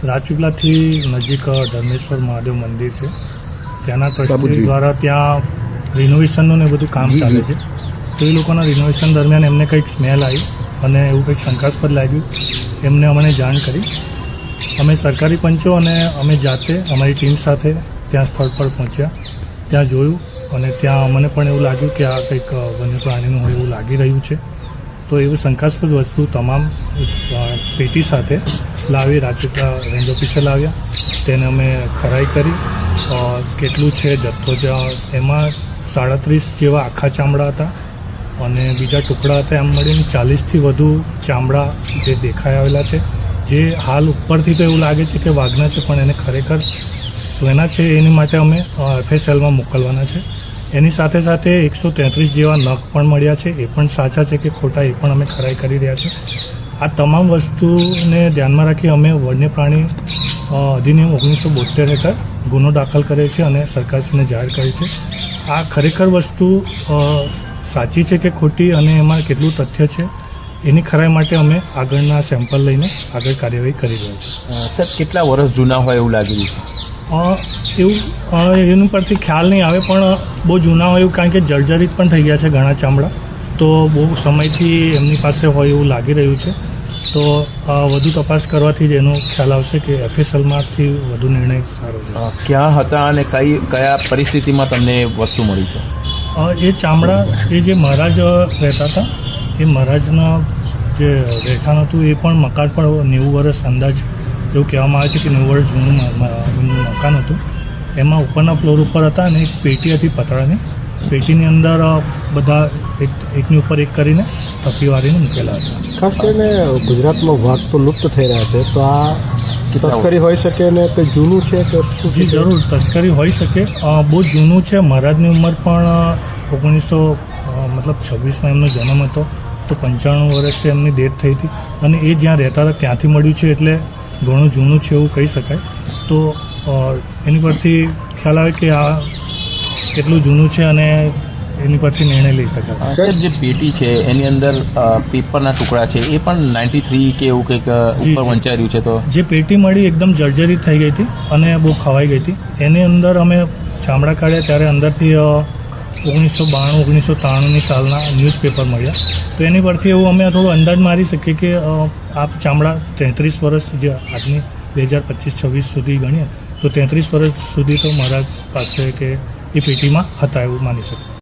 રાજપીપળાથી નજીક ધર્મેશ્વર મહાદેવ મંદિર છે. ત્યાંના ટ્રસ્ટી દ્વારા ત્યાં રિનોવેશનનું ને બધું કામ ચાલે છે. તો એ લોકોના રિનોવેશન દરમિયાન એમને કંઈક સ્મેલ આવી અને એવું કંઈક શંકાસ્પદ લાગ્યું. એમને અમને જાણ કરી. અમે સરકારી પંચો અને અમે જાતે અમારી ટીમ સાથે ત્યાં સ્થળ પર પહોંચ્યા. ત્યાં જોયું અને ત્યાં અમને પણ એવું લાગ્યું કે આ કંઈક વન્ય પ્રાણીનું હોય એવું લાગી રહ્યું છે. તો એવું શંકાસ્પદ વસ્તુ તમામ પેટી સાથે લાવી રાજપીપળા રેન્જ ઓફિસે લાવ્યા. તેને અમે ખરાઈ કરી. કેટલું છે જથ્થો છે એમાં 37 જેવા આખા ચામડા હતા અને બીજા ટુકડા હતા. એમ મળીને 40થી વધુ ચામડા જે દેખાઈ આવેલા છે, જે હાલ ઉપરથી તો એવું લાગે છે કે વાઘના છે, પણ એને ખરેખર સ્વેના છે. એની માટે અમે FSLમાં મોકલવાના છે. એની સાથે સાથે 133 જેવા નખ પણ મળ્યા છે. એ પણ સાચા છે કે ખોટા એ પણ અમે ખરાઈ કરી રહ્યા છે. આ તમામ વસ્તુને ધ્યાનમાં રાખી અમે વન્ય પ્રાણી અધિનિયમ 1972 હેઠળ ગુનો દાખલ કર્યો છે અને સરકારશ્રીને જાહેર કરી છે. આ ખરેખર વસ્તુ સાચી છે કે ખોટી અને એમાં કેટલું તથ્ય છે એની ખરાઈ માટે અમે આગળના સેમ્પલ લઈને આગળ કાર્યવાહી કરી રહ્યા છીએ. સર, કેટલા વર્ષ જૂના હોય એવું લાગી રહ્યું છે? એવું એનું પરથી ખ્યાલ નહીં આવે, પણ બહુ જૂના હોય એવું, કારણ કે જર્જરિત પણ થઈ ગયા છે ઘણા ચામડા. તો બહુ સમયથી એમની પાસે હોય એવું લાગી રહ્યું છે. તો વધુ તપાસ કરવાથી જ એનો ખ્યાલ આવશે કે FSLમાંથી વધુ નિર્ણય સારો છે. ક્યાં હતા અને કયા પરિસ્થિતિમાં તમને વસ્તુ મળી છે? એ ચામડા એ જે મહારાજ રહેતા હતા, એ મહારાજના જે રહેઠાણ હતું એ પણ મકાન પણ 90 વર્ષ અંદાજ એવું કહેવામાં આવે છે કે 90 વર્ષ જૂનું મકાન હતું. એમાં ઉપરના ફ્લોર ઉપર હતા અને એક પેટી હતી પતળાની. પેટીની અંદર બધા એકની ઉપર એક કરીને તપી વાળીને મૂકેલા હતા. ખાસ કરીને ગુજરાતમાં વાઘ તો લુપ્ત થઈ રહ્યા છે, તો આ તસ્કરી હોઈ શકે ને તે જૂનું છે કે? જી જરૂર, તસ્કરી હોઈ શકે. બહુ જૂનું છે. મહારાજની ઉંમર પણ 1926માં એમનો જન્મ હતો, તો 95 વર્ષે એમની ડેથ થઈ હતી અને એ જ્યાં રહેતા હતા ત્યાંથી મળ્યું છે, એટલે ઘણું જૂનું છે એવું કહી શકાય. તો એની પરથી ખ્યાલ આવે કે આ કેટલું જૂનું છે અને એની પરથી નિર્ણય લઈ શકાય. સર, જે પેટી છે એની અંદર પેપરના ટુકડા છે, એ પણ 93 કે એવું કંઈક ઉપર વંચાયું છે. તો જે પેટી મળી એકદમ જર્જરિત થઈ ગઈ હતી અને બહુ ખવાઈ ગઈ હતી. એની અંદર અમે ચામડા કાઢ્યા ત્યારે અંદરથી 1992-1993ની સાલના ન્યૂઝપેપર મળ્યા. તો એની પરથી એવું અમે થોડો અંદાજ મારી શકીએ કે આ ચામડા 33 વર્ષ, જે આજની 2025-26 સુધી ગણીએ તો 33 વર્ષ સુધી તો મહારાજ પાસે કે એ પેટીમાં હતા એવું માની શકીએ.